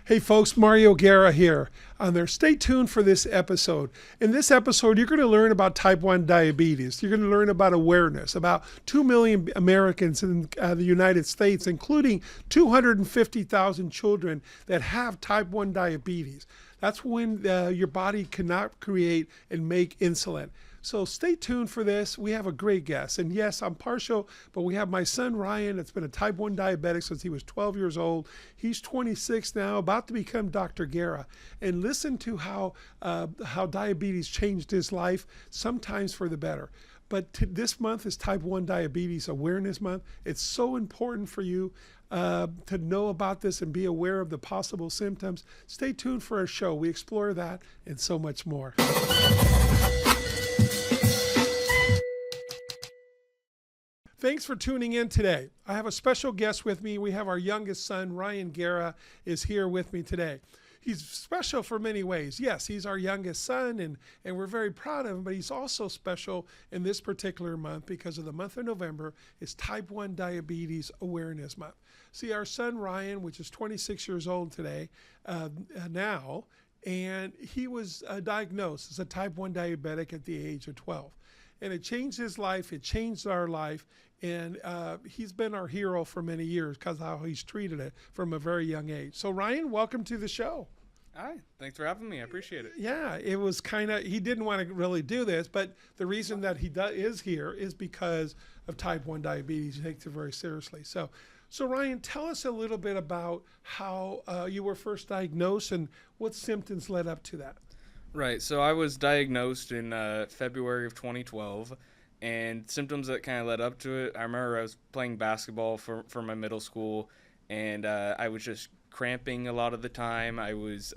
Hey folks, Mario Guerra here. Stay tuned for this episode. In this episode, you're going to learn about type 1 diabetes. You're going to learn about awareness. About 2 million Americans in the United States, including 250,000 children that have type 1 diabetes. That's when your body cannot create and make insulin. So stay tuned for this. We have a great guest. And yes, I'm partial, but we have my son, Ryan, that's been a type 1 diabetic since he was 12 years old. He's 26 now, about to become Dr. Guerra. And listen to how diabetes changed his life, sometimes for the better. But this month is Type 1 Diabetes Awareness Month. It's so important for you to know about this and be aware of the possible symptoms. Stay tuned for our show. We explore that and so much more. Thanks for tuning in today. I have a special guest with me. We have our youngest son, Ryan Guerra, is here with me today. He's special for many ways. Yes, he's our youngest son, and we're very proud of him, but he's also special in this particular month because of the month of November is Type 1 Diabetes Awareness Month. See, our son, Ryan, which is 26 years old today, now, and he was diagnosed as a Type 1 diabetic at the age of 12. And it changed his life, it changed our life, and he's been our hero for many years because of how he's treated it from a very young age. So Ryan, welcome to the show. Hi, thanks for having me. I appreciate it. Yeah, it was kind of, he didn't want to really do this, but the reason that he is here is because of type 1 diabetes. He takes it very seriously. So Ryan, tell us a little bit about how you were first diagnosed and what symptoms led up to that. Right, so I was diagnosed in February of 2012, and symptoms that kind of led up to it, I remember I was playing basketball for my middle school, and I was just cramping a lot of the time. I was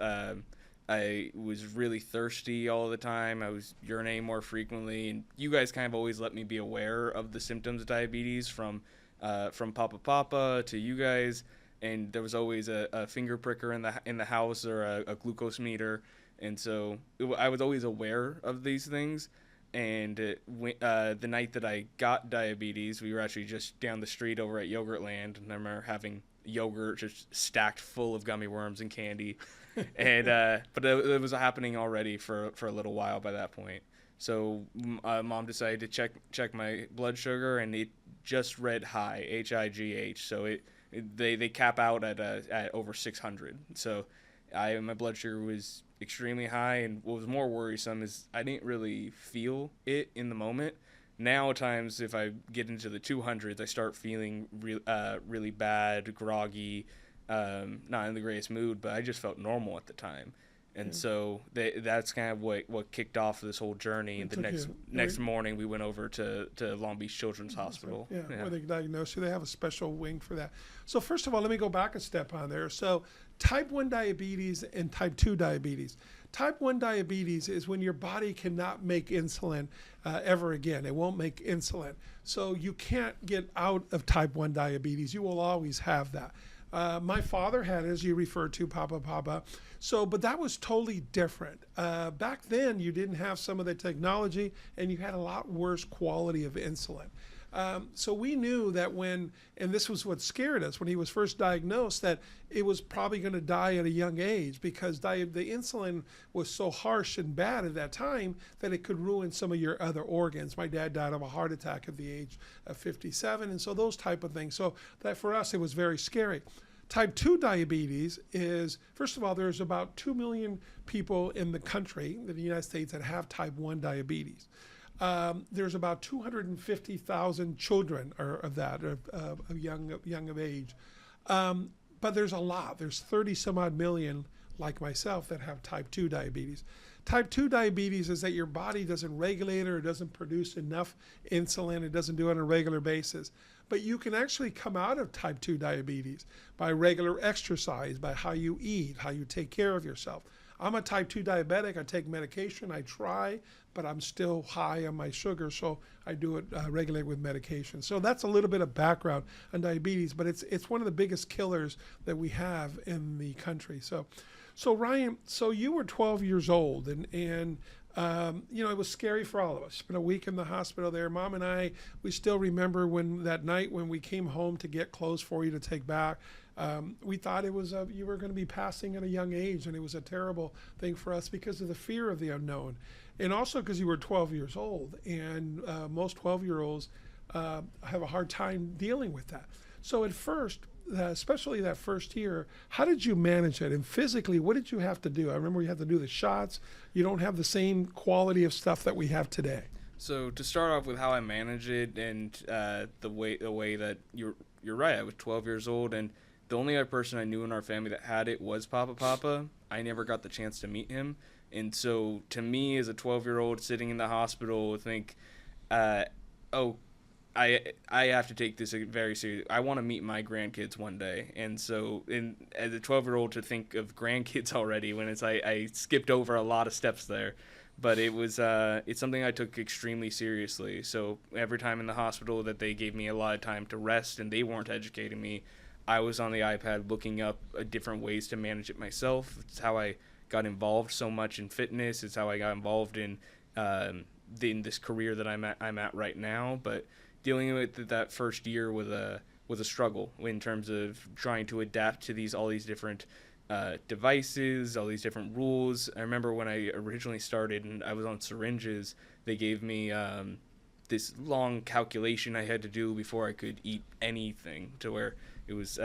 really thirsty all the time. I was urinating more frequently, and you guys kind of always let me be aware of the symptoms of diabetes from Papa to you guys, and there was always a finger pricker in the house or a glucose meter. And so I was always aware of these things. And the night that I got diabetes, we were actually just down the street over at Yogurtland. And I remember having yogurt just stacked full of gummy worms and candy. And but it was happening already for a little while by that point. So mom decided to check my blood sugar, and it just read high, HIGH. So they cap out at over 600. So my blood sugar was extremely high, and what was more worrisome is I didn't really feel it in the moment. Now at times if I get into the 200s, I start feeling really bad, groggy, not in the greatest mood, but I just felt normal at the time. And so that's kind of what kicked off this whole journey. And the next morning we went over to Long Beach Children's Hospital. Yeah, where they diagnosed you. They have a special wing for that. So first of all, let me go back a step on there. So type 1 diabetes and type 2 diabetes. Type 1 diabetes is when your body cannot make insulin ever again. It won't make insulin. So you can't get out of type 1 diabetes. You will always have that. My father had, as you referred to, Papa. So, but that was totally different. Back then, you didn't have some of the technology, and you had a lot worse quality of insulin. So we knew that and this was what scared us when he was first diagnosed, that it was probably going to die at a young age because the insulin was so harsh and bad at that time that it could ruin some of your other organs. My dad died of a heart attack at the age of 57, and so those type of things. So that for us, it was very scary. Type 2 diabetes is, first of all, there's about 2 million people in the country, in the United States, that have type 1 diabetes. There's about 250,000 children of young of age. But there's a lot. There's 30 some odd million, like myself, that have type 2 diabetes. Type 2 diabetes is that your body doesn't regulate or it doesn't produce enough insulin. It doesn't do it on a regular basis. But you can actually come out of type 2 diabetes by regular exercise, by how you eat, how you take care of yourself. I'm a type 2 diabetic. I take medication. I try, but I'm still high on my sugar, so I do it regularly with medication. So that's a little bit of background on diabetes, but it's one of the biggest killers that we have in the country. So Ryan, so you were 12 years old, and it was scary for all of us. Spent a week in the hospital there. Mom and I, we still remember that night when we came home to get clothes for you to take back. We thought it was you were going to be passing at a young age, and it was a terrible thing for us because of the fear of the unknown, and also because you were 12 years old, and most 12-year-olds have a hard time dealing with that. So at first, especially that first year, how did you manage it? And physically, what did you have to do? I remember you had to do the shots. You don't have the same quality of stuff that we have today. So to start off with how I manage it, and the way that you're right, I was 12 years old, and the only other person I knew in our family that had it was Papa. I never got the chance to meet him, and so to me as a 12-year-old sitting in the hospital, think, oh, I have to take this very seriously. I want to meet my grandkids one day. And so as a 12-year-old to think of grandkids already, when I skipped over a lot of steps there. But it's something I took extremely seriously. So every time in the hospital that they gave me a lot of time to rest and they weren't educating me, I was on the iPad looking up different ways to manage it myself. It's how I got involved so much in fitness. It's how I got involved in this career that I'm at right now. But dealing with that first year was a struggle in terms of trying to adapt to all these different devices, all these different rules. I remember when I originally started and I was on syringes, they gave me this long calculation I had to do before I could eat anything, to where it was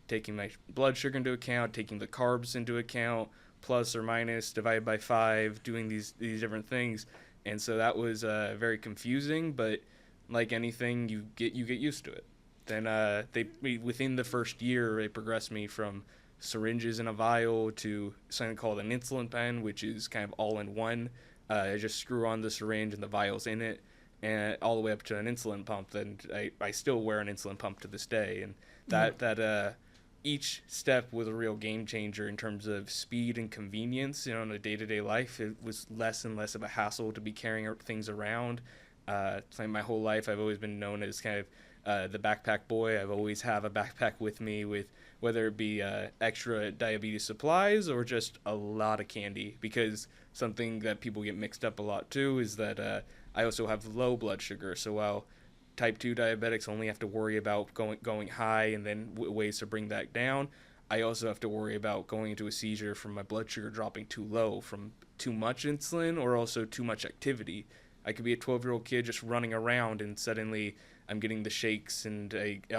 taking my blood sugar into account, taking the carbs into account, plus or minus, divided by 5, doing these different things. And so that was very confusing, but like anything, you get used to it. Then within the first year, they progressed me from syringes in a vial to something called an insulin pen, which is kind of all in one. I just screw on the syringe and the vial's in it, and all the way up to an insulin pump. And I still wear an insulin pump to this day. And that each step was a real game changer in terms of speed and convenience. In a day-to-day life, it was less and less of a hassle to be carrying things around. Like my whole life, I've always been known as kind of the backpack boy. I've always have a backpack with me, with whether it be extra diabetes supplies or just a lot of candy, because something that people get mixed up a lot too is that I also have low blood sugar. So while type 2 diabetics only have to worry about going high and then ways to bring that down, I also have to worry about going into a seizure from my blood sugar dropping too low from too much insulin or also too much activity. I could be a 12-year-old kid just running around, and suddenly I'm getting the shakes, and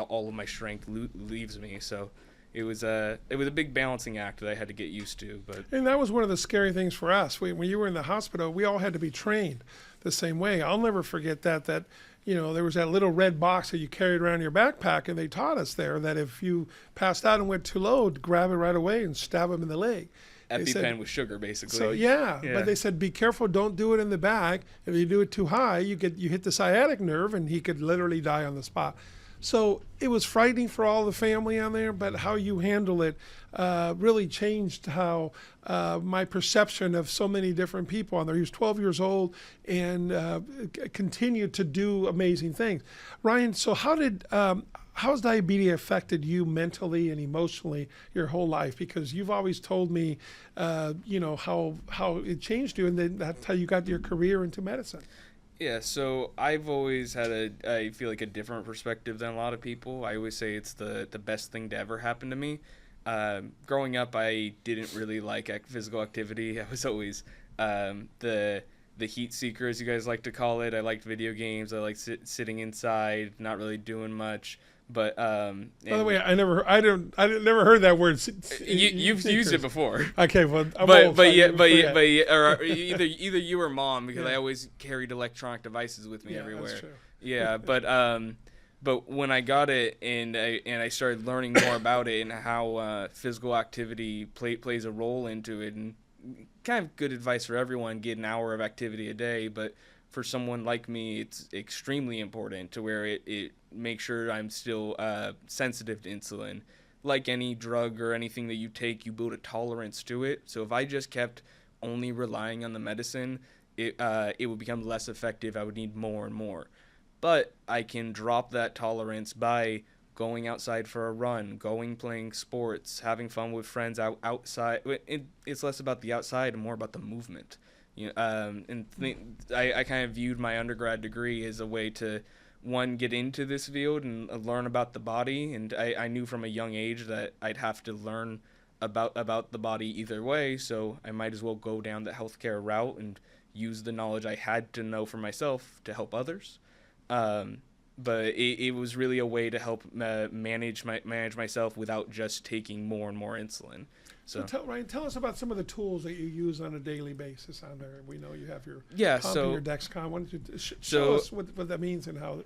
all of my strength leaves me. So it was a big balancing act that I had to get used to. And that was one of the scary things for us. When you were in the hospital, we all had to be trained the same way. I'll never forget that there was that little red box that you carried around your backpack, and they taught us there that if you passed out and went too low, grab it right away and stab them in the leg. EpiPen with sugar, basically. So yeah, but they said be careful, don't do it in the back. If you do it too high, you hit the sciatic nerve, and he could literally die on the spot. So it was frightening for all the family on there, but how you handle it really changed how my perception of so many different people on there. He was 12 years old and continued to do amazing things. Ryan, so how's diabetes affected you mentally and emotionally your whole life? Because you've always told me, how it changed you, and then that's how you got your career into medicine. Yeah, so I've always had I feel like a different perspective than a lot of people. I always say it's the best thing to ever happen to me. Growing up, I didn't really like physical activity. I was always the heat seeker, as you guys like to call it. I liked video games. I liked sitting inside, not really doing much. But by the way, I never heard that word. You've used it before. Okay, well, or either you or mom, because I always carried electronic devices with me everywhere. That's true. Yeah, but when I got it and I started learning more about it and how physical activity plays a role into it, and kind of good advice for everyone: get an hour of activity a day, but for someone like me, it's extremely important to where it makes sure I'm still sensitive to insulin. Like any drug or anything that you take, you build a tolerance to it. So if I just kept only relying on the medicine, it would become less effective. I would need more and more. But I can drop that tolerance by going outside for a run, playing sports, having fun with friends outside. It's less about the outside and more about the movement. I kind of viewed my undergrad degree as a way to one, get into this field and learn about the body. And I knew from a young age that I'd have to learn about the body either way. So I might as well go down the healthcare route and use the knowledge I had to know for myself to help others. But it was really a way to help manage myself without just taking more and more insulin. So Ryan, tell us about some of the tools that you use on a daily basis on there. We know you have your pump and your Dexcom. Why don't you show us what that means and how?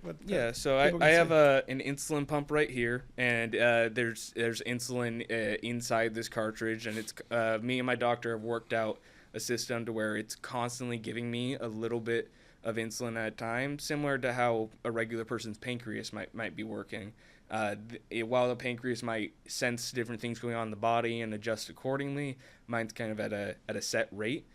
So I have an insulin pump right here, and there's insulin inside this cartridge, and it's me and my doctor have worked out a system to where it's constantly giving me a little bit of insulin at a time, similar to how a regular person's pancreas might be working. While the pancreas might sense different things going on in the body and adjust accordingly, mine's kind of at a set rate.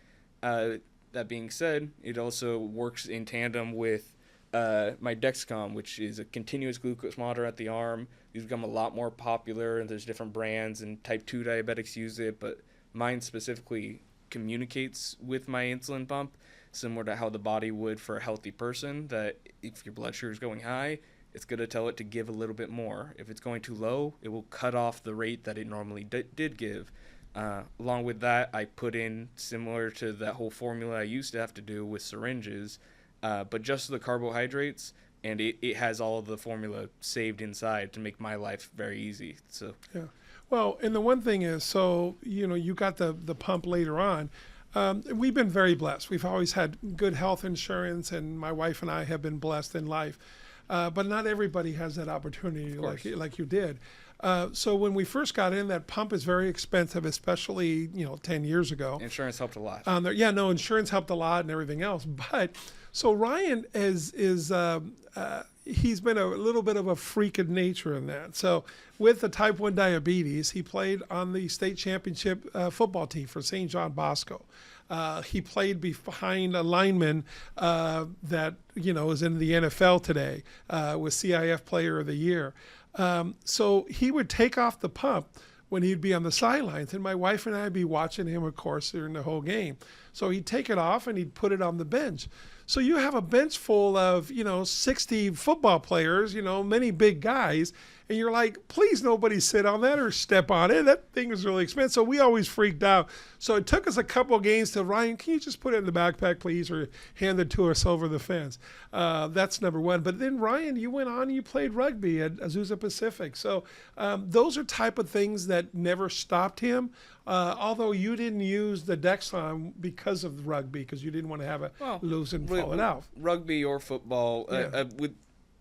That being said, it also works in tandem with my Dexcom, which is a continuous glucose monitor at the arm. These become a lot more popular, and there's different brands, and type 2 diabetics use it, but mine specifically communicates with my insulin pump, similar to how the body would for a healthy person, that if your blood sugar is going high, it's going to tell it to give a little bit more. If it's going too low, it will cut off the rate that it normally did give. Along with that, I put in, similar to that whole formula I used to have to do with syringes, but just the carbohydrates, and it has all of the formula saved inside to make my life very easy. So yeah. Well, and the one thing is, so, you got the pump later on. We've been very blessed. We've always had good health insurance, and my wife and I have been blessed in life. But not everybody has that opportunity like you did. So when we first got in, that pump is very expensive, especially 10 years ago. Insurance helped a lot. Insurance helped a lot and everything else. But so Ryan he's been a little bit of a freak of nature in that. So with the type 1 diabetes, he played on the state championship football team for St. John Bosco. He played behind a lineman that is in the NFL today, was CIF Player of the Year. So he would take off the pump when he'd be on the sidelines, and my wife and I would be watching him, of course, during the whole game. So he'd take it off and he'd put it on the bench. So you have a bench full of 60 football players, many big guys. And you're like, please nobody sit on that or step on it. That thing is really expensive. So we always freaked out. So it took us a couple of games to, Ryan, can you just put it in the backpack, please, or hand it to us over the fence? That's number one. But then, Ryan, you went on and you played rugby at Azusa Pacific. So those are type of things that never stopped him. Although you didn't use the Dexcom because of rugby, because you didn't want to have a lose and fall it out. Rugby or football,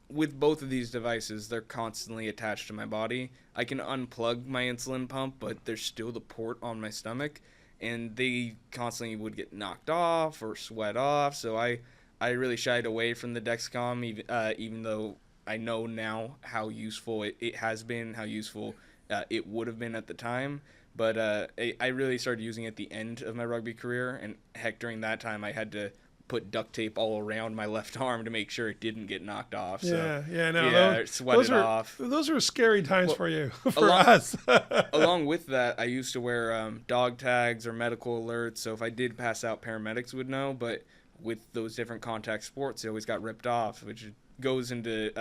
with both of these devices, they're constantly attached to my body. I can unplug my insulin pump, but there's still the port on my stomach, and they constantly would get knocked off or sweat off. So I really shied away from the Dexcom, even though I know now how useful it has been, how useful it would have been at the time. But I really started using it at the end of my rugby career, and heck, during that time I had to put duct tape all around my left arm to make sure it didn't get knocked off. So, sweat it off. Those are scary times for you, for us. Along with that, I used to wear dog tags or medical alerts, so if I did pass out, paramedics would know. But with those different contact sports, they always got ripped off, which goes into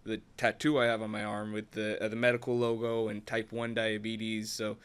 the tattoo I have on my arm with the medical logo and type 1 diabetes. So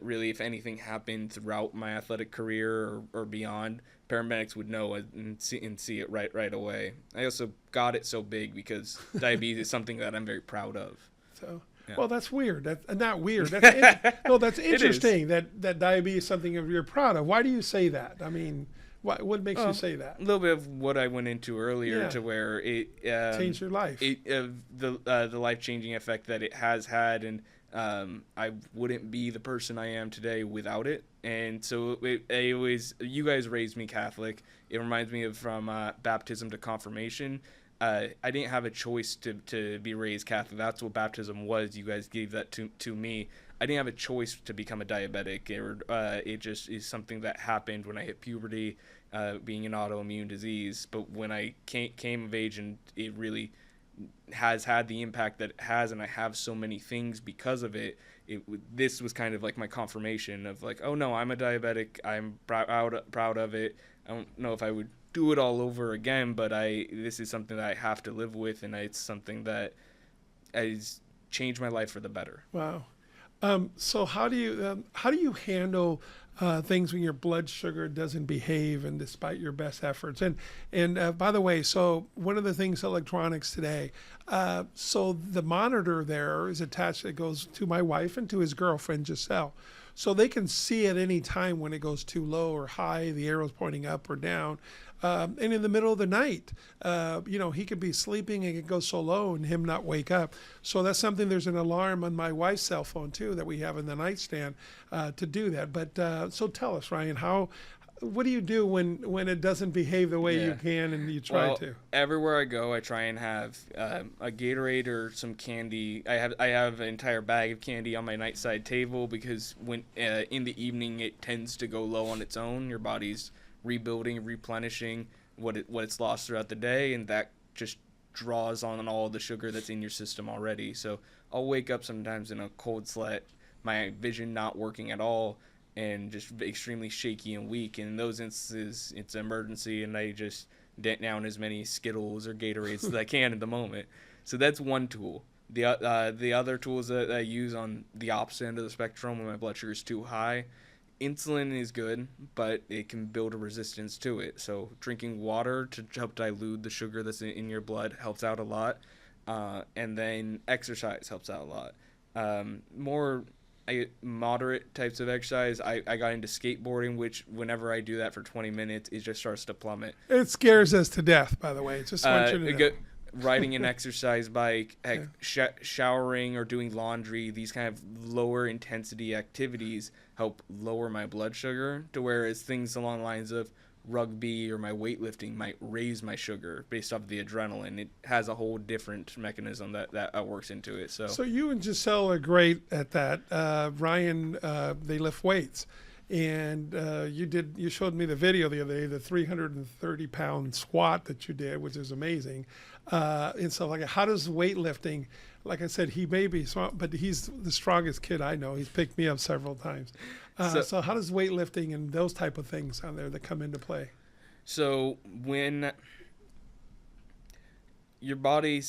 really, if anything happened throughout my athletic career or beyond, paramedics would know and see it right away. I also got it so big because diabetes is something that I'm very proud of. So, well, that's weird. That's not weird. That's interesting that diabetes is something you're proud of. Why do you say that? I mean, what makes you say that? A little bit of what I went into earlier, to where it changed your life. The life-changing effect that it has had, and I wouldn't be the person I am today without it. And so you guys raised me Catholic. It reminds me of from baptism to confirmation. I didn't have a choice to be raised Catholic. That's what baptism was. You guys gave that to me. I didn't have a choice to become a diabetic. It just is something that happened when I hit puberty, being an autoimmune disease. But when I came of age, and it really has had the impact that it has, and I have so many things because of it. This was kind of like my confirmation of like, oh no, I'm a diabetic. I'm proud of it. I don't know if I would do it all over again, but this is something that I have to live with, and it's something that has changed my life for the better. Wow. So how do you handle things when your blood sugar doesn't behave, and despite your best efforts? And by the way, so one of the things electronics today, so the monitor there is attached. It goes to my wife and to his girlfriend Giselle, so they can see at any time when it goes too low or high. The arrow's pointing up or down. And in the middle of the night, he could be sleeping and it goes so low and him not wake up. So that's something, there's an alarm on my wife's cell phone too that we have in the nightstand to do that. But so tell us, Ryan, what do you do when it doesn't behave the way you can and you try to? Everywhere I go, I try and have a Gatorade or some candy. I have an entire bag of candy on my nightside table, because when in the evening it tends to go low on its own. Your body's rebuilding, replenishing what it's lost throughout the day, and that just draws on all the sugar that's in your system already. So I'll wake up sometimes in a cold sweat, my vision not working at all, and just extremely shaky and weak. And in those instances, it's an emergency, and I just dent down as many Skittles or Gatorades as I can at the moment. So that's one tool. The other tools that I use on the opposite end of the spectrum, when my blood sugar is too high, insulin is good, but it can build a resistance to it. So drinking water to help dilute the sugar that's in your blood helps out a lot. And then exercise helps out a lot. More moderate types of exercise. I got into skateboarding, which whenever I do that for 20 minutes, it just starts to plummet. It scares us to death, by the way. Just want you to know. Riding an exercise bike, showering or doing laundry, these kind of lower intensity activities help lower my blood sugar, to whereas things along the lines of rugby or my weightlifting might raise my sugar based off the adrenaline. It has a whole different mechanism that works into it. So you and Giselle are great at that. Ryan, they lift weights. And you showed me the video the other day, the 330-pound squat that you did, which is amazing. And so, like, how does weightlifting? Like I said, he may be strong, but he's the strongest kid I know. He's picked me up several times. So how does weightlifting and those type of things on there that come into play? So when your body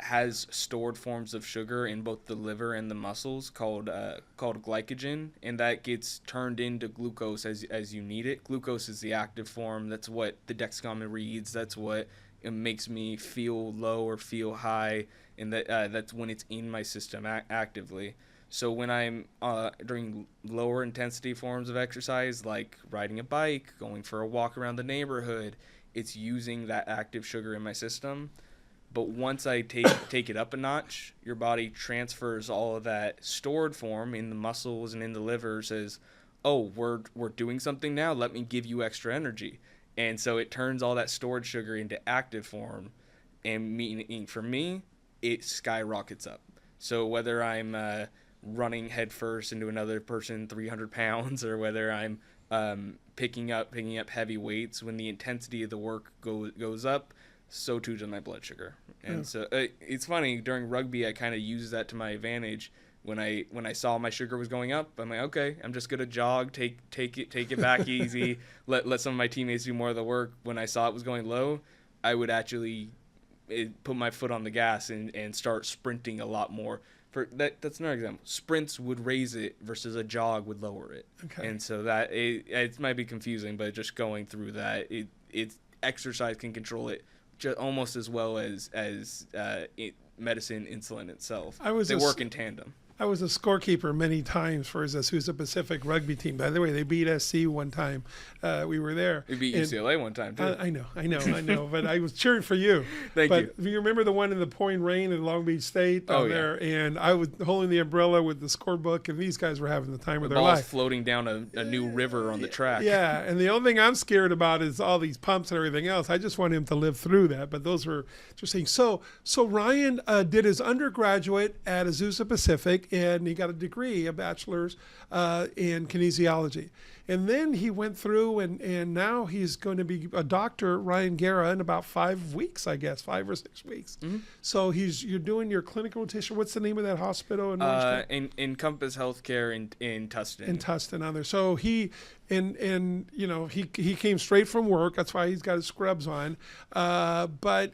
has stored forms of sugar in both the liver and the muscles called glycogen, and that gets turned into glucose as you need it. Glucose is the active form. That's what the Dexcom reads. That's what it makes me feel low or feel high, and that's when it's in my system actively. So when I'm during lower intensity forms of exercise, like riding a bike, going for a walk around the neighborhood, it's using that active sugar in my system. But once I take it up a notch, your body transfers all of that stored form in the muscles and in the liver, says, oh, we're doing something now, let me give you extra energy. And so it turns all that stored sugar into active form, and meaning for me, it skyrockets up. So whether I'm running headfirst into another person 300 pounds, or whether I'm picking up heavy weights, when the intensity of the work goes up, so too does my blood sugar. And so it's funny, during rugby I kind of used that to my advantage. When I saw my sugar was going up, I'm like, okay, I'm just gonna jog, take it back easy, let some of my teammates do more of the work. When I saw it was going low, I would actually put my foot on the gas and start sprinting a lot more. That's another example. Sprints would raise it versus a jog would lower it. Okay. And so that it might be confusing, but just going through that, it's exercise can control it just almost as well as medicine, insulin itself. They work in tandem. I was a scorekeeper many times for the Azusa Pacific rugby team. By the way, they beat SC one time. We were there. We beat UCLA one time, too. I know. But I was cheering for you. Thank you. But you remember the one in the pouring rain in Long Beach State there? And I was holding the umbrella with the scorebook, and these guys were having the time of their life. Floating down a new river on the track. Yeah, and the only thing I'm scared about is all these pumps and everything else. I just want him to live through that. But those were interesting. So Ryan did his undergraduate at Azusa Pacific, and he got a degree, a bachelor's in kinesiology. And then he went through and now he's going to be a doctor, Ryan Guerra, in about 5 weeks, I guess, 5 or 6 weeks. So you're doing your clinical rotation. What's the name of that hospital? In Encompass Healthcare in Tustin. In Tustin on there. So he came straight from work. That's why he's got his scrubs on. But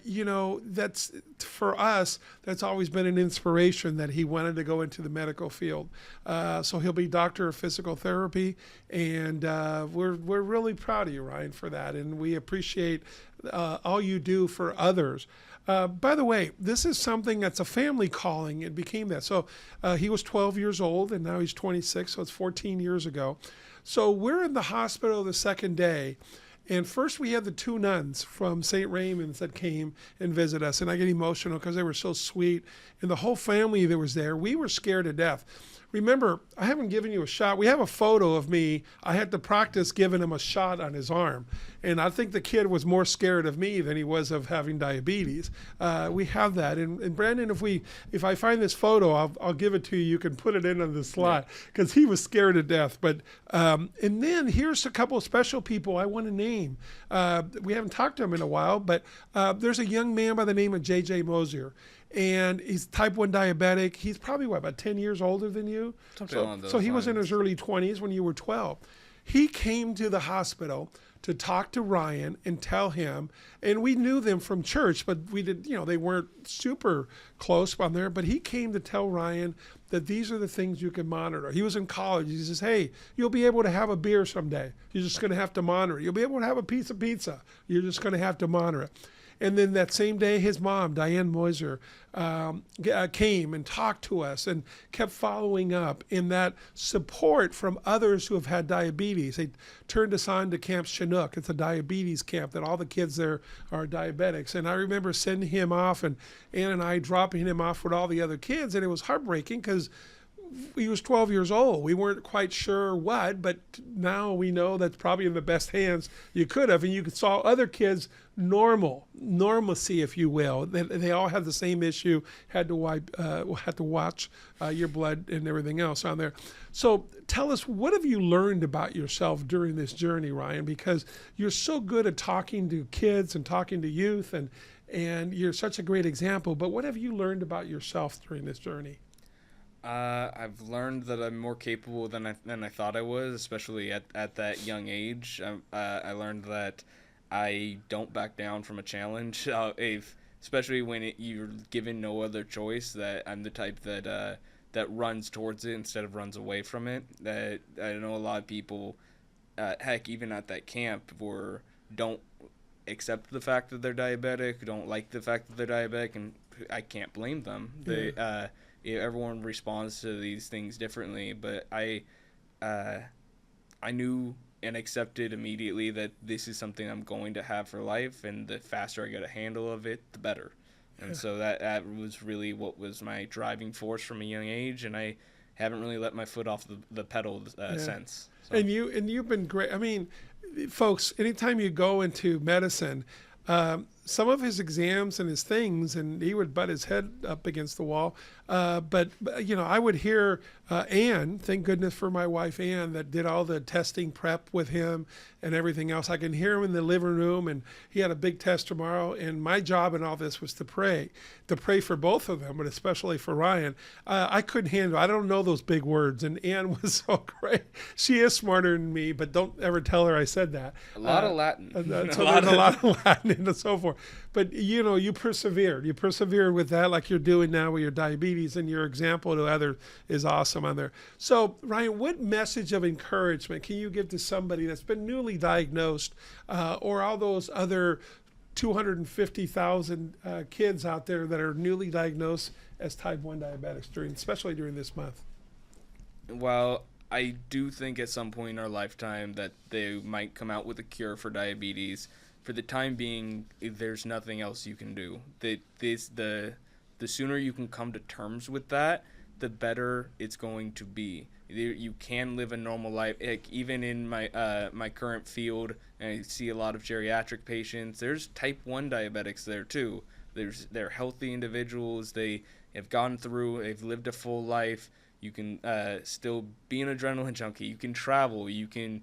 that's for us. That's always been an inspiration that he wanted to go into the medical field. So he'll be doctor of physical therapy, and we're really proud of you, Ryan, for that, and we appreciate all you do for others. By the way, this is something that's a family calling. It became that. So he was 12 years old, and now he's 26, so it's 14 years ago. So we're in the hospital the second day, and first we had the 2 nuns from St. Raymond's that came and visited us, and I get emotional because they were so sweet, and the whole family that was there, we were scared to death. Remember, I haven't given you a shot. We have a photo of me. I had to practice giving him a shot on his arm. And I think the kid was more scared of me than he was of having diabetes. We have that. And Brandon, if I find this photo, I'll give it to you. You can put it in on the slot because he was scared to death. But and then here's a couple of special people I want to name. We haven't talked to him in a while, but there's a young man by the name of J.J. Mosier. And he's type 1 diabetic. He's probably, about 10 years older than you? So he was in his early 20s when you were 12. He came to the hospital to talk to Ryan and tell him, and we knew them from church, but we did, they weren't super close on there, but he came to tell Ryan that these are the things you can monitor. He was in college. He says, hey, you'll be able to have a beer someday. You're just going to have to monitor it. You'll be able to have a piece of pizza. You're just going to have to monitor it. And then that same day, his mom, Diane Moiser, came and talked to us and kept following up in that support from others who have had diabetes. They turned us on to Camp Chinook. It's a diabetes camp that all the kids there are diabetics. And I remember sending him off, and Ann and I dropping him off with all the other kids, and it was heartbreaking because he was 12 years old. We weren't quite sure what, but now we know that's probably in the best hands you could have. And you saw other kids normalcy, if you will. They all had the same issue, had to watch your blood and everything else on there. So tell us, what have you learned about yourself during this journey, Ryan? Because you're so good at talking to kids and talking to youth, and you're such a great example. But what have you learned about yourself during this journey? I've learned that I'm more capable than I thought I was, especially at that young age. I learned that I don't back down from a challenge, especially when you're given no other choice. That I'm the type that runs towards it instead of runs away from it. That I know a lot of people, heck, even at that camp, don't accept the fact that they're diabetic, don't like the fact that they're diabetic, and I can't blame them. Everyone responds to these things differently, but I knew and accepted immediately that this is something I'm going to have for life, and the faster I get a handle of it, the better. And so that was really what was my driving force from a young age, and I haven't really let my foot off the pedal since. So. And you've been great. I mean, folks, anytime you go into medicine, some of his exams and his things, and he would butt his head up against the wall. But I would hear Ann, thank goodness for my wife Ann, that did all the testing prep with him and everything else. I can hear him in the living room, and he had a big test tomorrow. And my job in all this was to pray for both of them, but especially for Ryan. I couldn't handle. I don't know those big words, and Ann was so great. She is smarter than me, but don't ever tell her I said that. A lot of Latin. So there's a lot of Latin and so forth. But you persevered. You persevered with that, like you're doing now with your diabetes, and your example to others is awesome on there. So, Ryan, what message of encouragement can you give to somebody that's been newly diagnosed, or all those other 250,000 kids out there that are newly diagnosed as type 1 diabetics, especially during this month? Well, I do think at some point in our lifetime that they might come out with a cure for diabetes. For the time being, there's nothing else you can do. The sooner you can come to terms with that, the better it's going to be. You can live a normal life. Even in my current field, and I see a lot of geriatric patients. There's type 1 diabetics there too. They're healthy individuals. They have gone through. They've lived a full life. You can still be an adrenaline junkie. You can travel. You can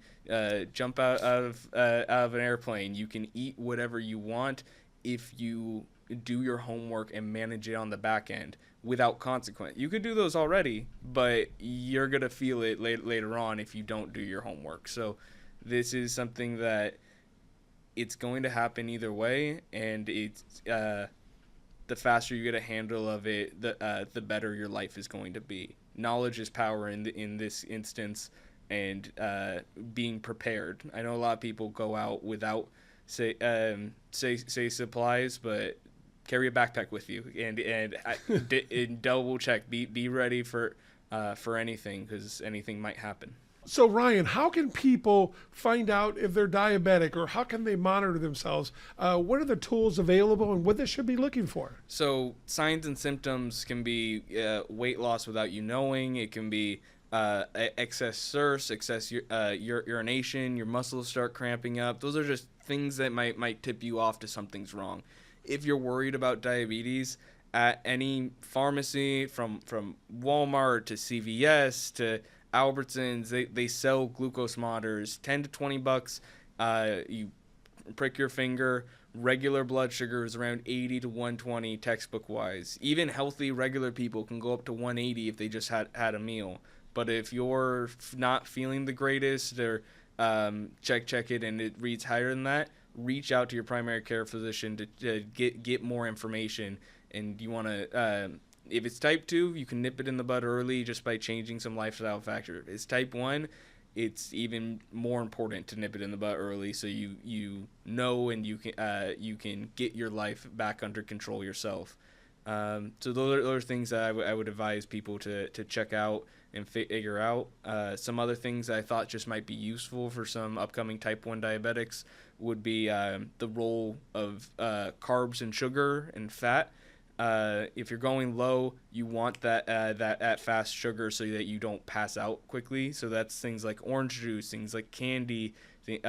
jump out of an airplane. You can eat whatever you want if you do your homework and manage it on the back end without consequence. You could do those already, but you're gonna feel it later on if you don't do your homework. So this is something that it's going to happen either way, and it's the faster you get a handle of it, the better your life is going to be. Knowledge is power in this instance, and being prepared. I know a lot of people go out without say supplies, but carry a backpack with you and double check. Be ready for anything, because anything might happen. So Ryan, how can people find out if they're diabetic, or how can they monitor themselves? What are the tools available, and what they should be looking for? So signs and symptoms can be weight loss without you knowing. It can be excess thirst, excess urination. Your muscles start cramping up. Those are just things that might tip you off to something's wrong. If you're worried about diabetes, at any pharmacy, from Walmart to CVS to Albertsons, they sell glucose monitors, $10 to $20. You prick your finger. Regular blood sugar is around 80 to 120 textbook wise. Even healthy regular people can go up to 180 if they just had a meal. But if you're not feeling the greatest, or check it and it reads higher than that, reach out to your primary care physician to get more information. And you want to if it's type 2, you can nip it in the bud early just by changing some lifestyle factor. If it's type 1, it's even more important to nip it in the bud early, so you know, and you can get your life back under control yourself. So those are things that I would advise people to check out and figure out. Some other things that I thought just might be useful for some upcoming type 1 diabetics would be the role of carbs and sugar and fat. If you're going low, you want that fast sugar so that you don't pass out quickly. So that's things like orange juice, things like candy, things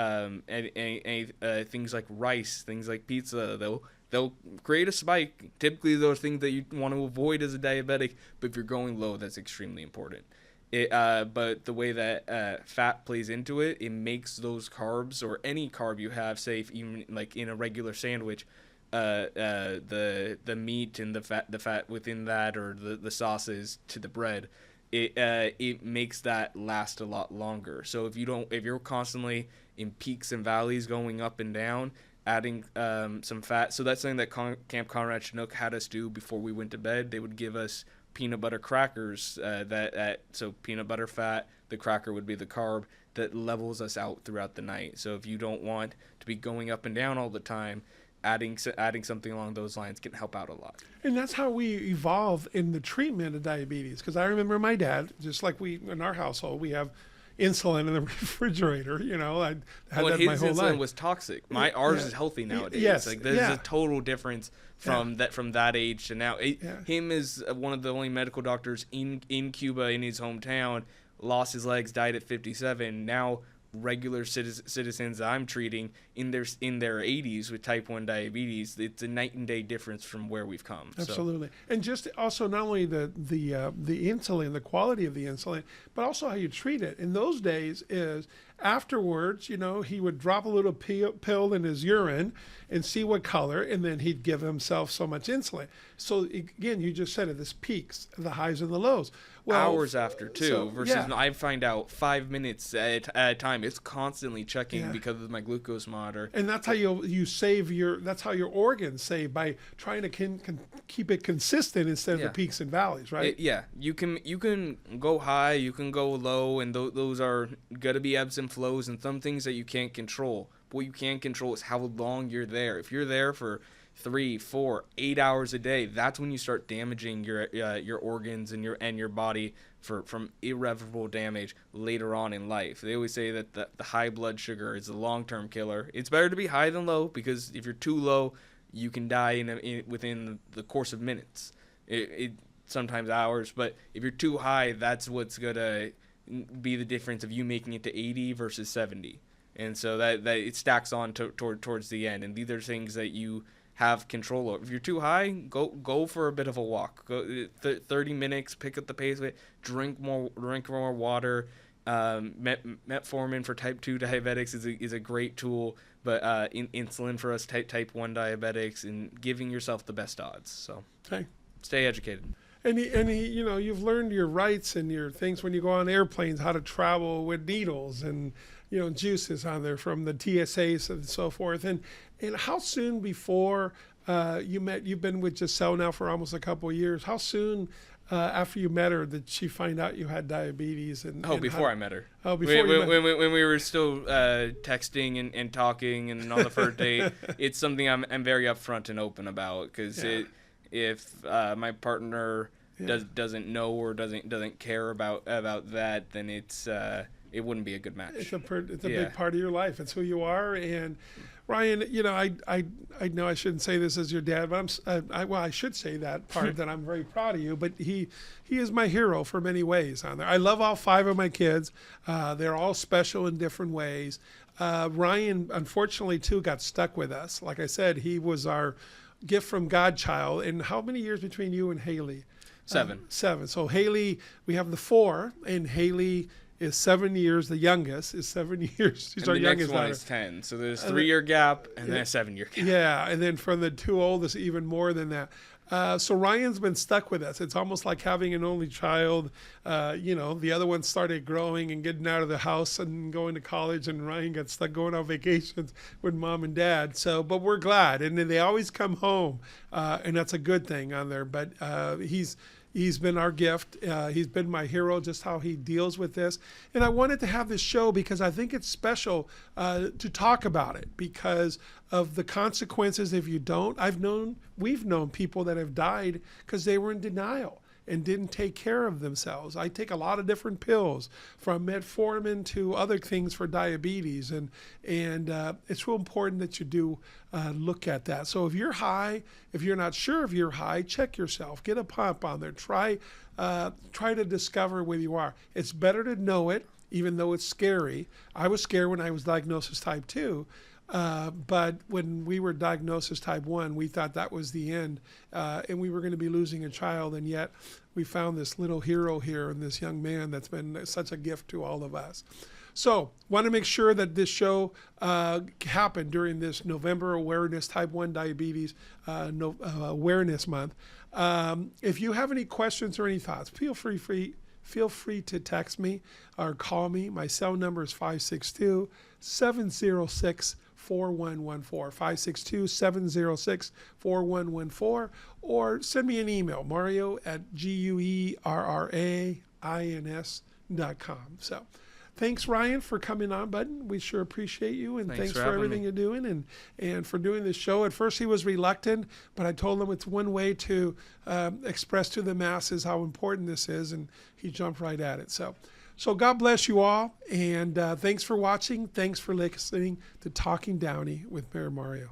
like rice, things like pizza. They'll create a spike. Typically, those are things that you want to avoid as a diabetic. But if you're going low, that's extremely important. But the way that fat plays into it, it makes those carbs, or any carb you have, say even like in a regular sandwich, the meat and the fat within that, or the sauces to the bread, it makes that last a lot longer. So if you're constantly in peaks and valleys, going up and down, adding some fat. So that's something that Camp Conrad Chinook had us do before we went to bed. They would give us peanut butter crackers, so peanut butter fat, the cracker would be the carb that levels us out throughout the night. So if you don't want to be going up and down all the time, adding something along those lines can help out a lot. And that's how we evolve in the treatment of diabetes. Because I remember my dad, just like we in our household, we have insulin in the refrigerator. You know, I had that my whole his insulin life. was toxic. Ours is healthy nowadays. Yes, like there's a total difference from that age to now. Him is one of the only medical doctors in Cuba, in his hometown. Lost his legs, died at 57. Now regular citizens I'm treating in their 80s with type 1 diabetes, it's a night and day difference from where we've come. Absolutely. And just also not only the insulin, the quality of the insulin, but also how you treat it. In those days is afterwards, you know, he would drop a little pill in his urine and see what color, and then he'd give himself so much insulin. So again, you just said it, this peaks, the highs and the lows. Well, hours after too, versus I find out 5 minutes at a time. It's constantly checking because of my glucose monitor. And that's how you save that's how your organs save, by trying to keep it consistent instead of the peaks and valleys, right? You can go high, you can go low, and those are gonna be ebbs and flows, and some things that you can't control. But what you can control is how long you're there. If you're there for 3, 4, 8 hours a day, that's when you start damaging your organs and your body from irreversible damage later on in life. They always say that the high blood sugar is a long-term killer. It's better to be high than low, because if you're too low, you can die within the course of minutes. It sometimes hours, but if you're too high, that's what's gonna be the difference of you making it to 80 versus 70. And so that it stacks on towards the end. And these are things that you have control over. If you're too high, go for a bit of a walk. Go 30 minutes, pick up the pace of it. Drink more water. Metformin for type 2 diabetics is a great tool, but insulin for us type 1 diabetics, and giving yourself the best odds. So stay educated. And you've learned your rights and your things when you go on airplanes, how to travel with needles and, juices on there from the TSAs and so forth. And how soon before you've been with Giselle now for almost a couple of years, how soon after you met her did she find out you had diabetes? Before I met her. Oh, before when we were still texting and talking and on the first date, it's something I'm very upfront and open about, because if my partner doesn't know or doesn't care about that, then it wouldn't be a good match. It's a big part of your life. It's who you are. And Ryan, I know I shouldn't say this as your dad, but I should say that part that I'm very proud of you. But he is my hero for many ways on there. I love all 5 of my kids. They're all special in different ways. Ryan, unfortunately, too, got stuck with us. Like I said, he was our gift from Godchild. And how many years between you and Haley? 7. 7. So Haley, we have the 4, and Haley is 7 years. The youngest is 7 years. She's our youngest daughter. The next one is 10. So there's a 3-year gap and then a 7-year gap. Yeah, and then from the 2 oldest, even more than that. So Ryan's been stuck with us. It's almost like having an only child. The other one started growing and getting out of the house and going to college, and Ryan got stuck going on vacations with mom and dad. But we're glad, and then they always come home, and that's a good thing on there. But he's been our gift. He's been my hero, just how he deals with this. And I wanted to have this show because I think it's special to talk about it because of the consequences if you don't. We've known people that have died because they were in denial and didn't take care of themselves. I take a lot of different pills, from metformin to other things for diabetes, and it's real important that you do look at that. So if you're high, if you're not sure if you're high, check yourself. Get a pump on there. Try to discover where you are. It's better to know it, even though it's scary. I was scared when I was diagnosed as type 2. But when we were diagnosed as type 1, we thought that was the end, and we were going to be losing a child, and yet we found this little hero here in this young man that's been such a gift to all of us. So want to make sure that this show happened during this November Awareness Type 1 Diabetes Awareness Month. If you have any questions or any thoughts, feel free to text me or call me. My cell number is 562-706-4114, 562-706-4114, or send me an email, mario@guerrains.com. So thanks, Ryan, for coming on, bud. We sure appreciate you, and thanks for everything you're doing and for doing this show. At first, he was reluctant, but I told him it's one way to express to the masses how important this is, and he jumped right at it. So God bless you all, and thanks for watching. Thanks for listening to Talking Downey with Mayor Mario.